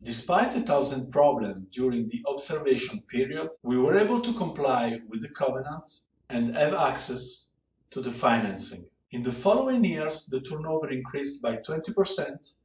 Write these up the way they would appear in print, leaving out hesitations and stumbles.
Despite 1,000 problems during the observation period, we were able to comply with the covenants and have access to the financing. In the following years, the turnover increased by 20%,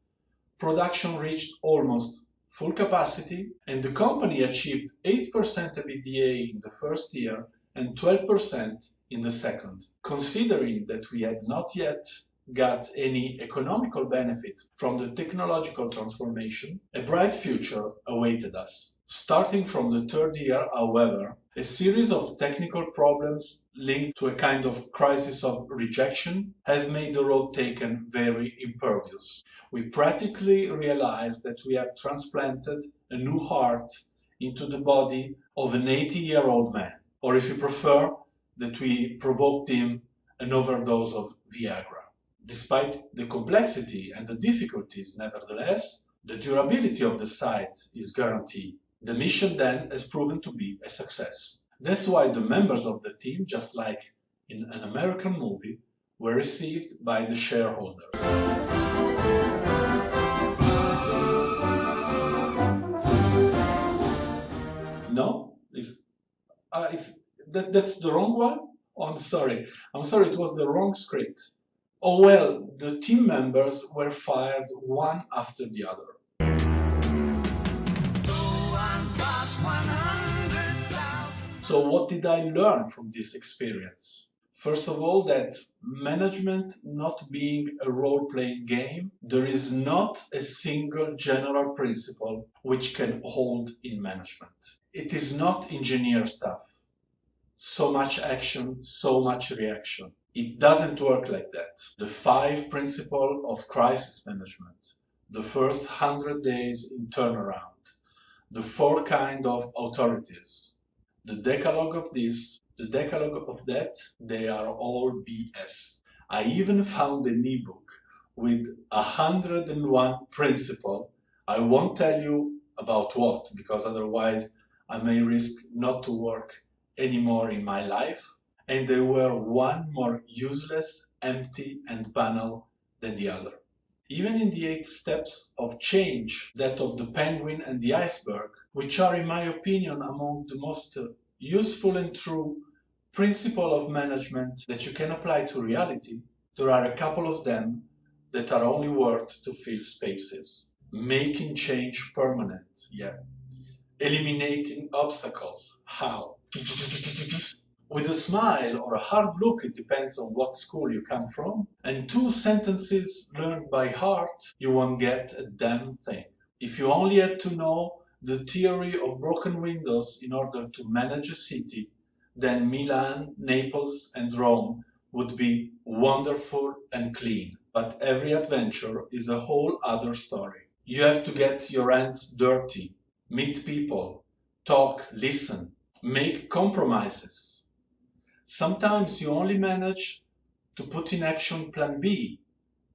production reached almost full capacity, and the company achieved 8% EBITDA in the first year and 12% in the second. Considering that we had not yet got any economical benefit from the technological transformation, a bright future awaited us. Starting from the third year, however, a series of technical problems linked to a kind of crisis of rejection has made the road taken very impervious. We practically realized that we have transplanted a new heart into the body of an 80-year-old man, or if you prefer, that we provoked him an overdose of Viagra. Despite the complexity and the difficulties, nevertheless, the durability of the site is guaranteed. The mission then has proven to be a success. That's why the members of the team, just like in an American movie, were received by the shareholders. No? That's the wrong one? Oh, I'm sorry, it was the wrong script. Oh well, the team members were fired one after the other. So what did I learn from this experience? First of all, that management not being a role-playing game, there is not a single general principle which can hold in management. It is not engineer stuff. So much action, so much reaction. It doesn't work like that. The 5 principles of crisis management, the first 100 days in turnaround, the 4 kinds of authorities, the decalogue of this, the decalogue of that, they are all BS. I even found an ebook with 101 principles. I won't tell you about what, because otherwise I may risk not to work anymore in my life. And they were one more useless, empty and banal than the other. Even in the 8 steps of change, that of the penguin and the iceberg, which are in my opinion among the most useful and true principle of management that you can apply to reality, there are a couple of them that are only worth to fill spaces. Making change permanent, yeah. Eliminating obstacles, how? With a smile or a hard look, it depends on what school you come from, and 2 sentences learned by heart, you won't get a damn thing. If you only had to know the theory of broken windows in order to manage a city, then Milan, Naples and Rome would be wonderful and clean. But every adventure is a whole other story. You have to get your hands dirty, meet people, talk, listen, make compromises. Sometimes you only manage to put in action plan B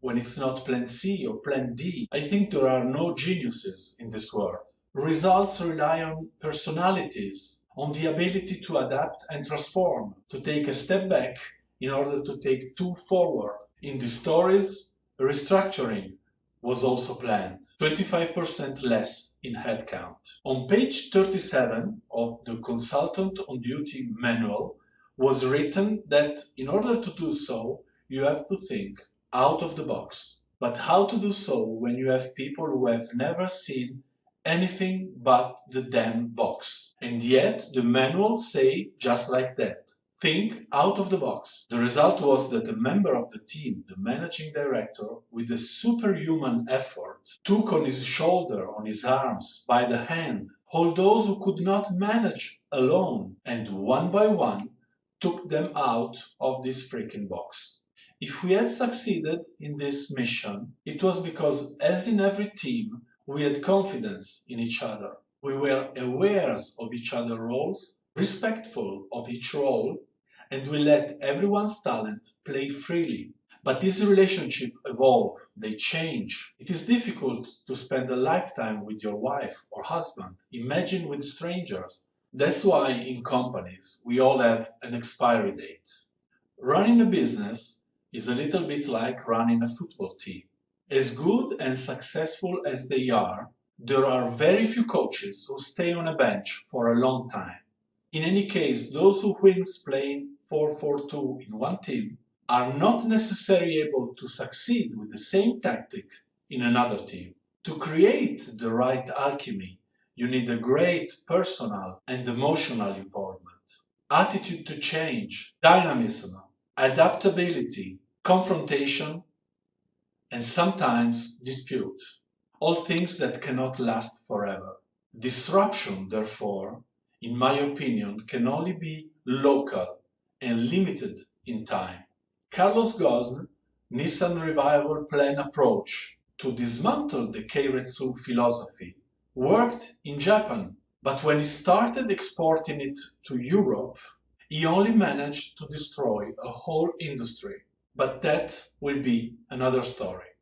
when it's not plan C or plan D. I think there are no geniuses in this world. Results rely on personalities, on the ability to adapt and transform, to take a step back in order to take 2 forward. In the stories, restructuring was also planned, 25% less in headcount. On page 37 of the Consultant on Duty manual, was written that in order to do so, you have to think out of the box. But how to do so when you have people who have never seen anything but the damn box? And yet the manuals say just like that. Think out of the box. The result was that a member of the team, the managing director, with a superhuman effort, took on his shoulder, on his arms, by the hand, all those who could not manage alone, and one by one, took them out of this freaking box. If we had succeeded in this mission, it was because, as in every team, we had confidence in each other. We were aware of each other's roles, respectful of each role, and we let everyone's talent play freely. But these relationships evolve, they change. It is difficult to spend a lifetime with your wife or husband. Imagine with strangers. That's why in companies we all have an expiry date. Running a business is a little bit like running a football team. As good and successful as they are, there are very few coaches who stay on a bench for a long time. In any case, those who win playing 4-4-2 in one team are not necessarily able to succeed with the same tactic in another team. To create the right alchemy, you need a great personal and emotional involvement, attitude to change, dynamism, adaptability, confrontation, and sometimes dispute. All things that cannot last forever. Disruption, therefore, in my opinion, can only be local and limited in time. Carlos Ghosn Nissan Revival Plan approach to dismantle the Keiretsu philosophy worked in Japan, but when he started exporting it to Europe, he only managed to destroy a whole industry. But that will be another story.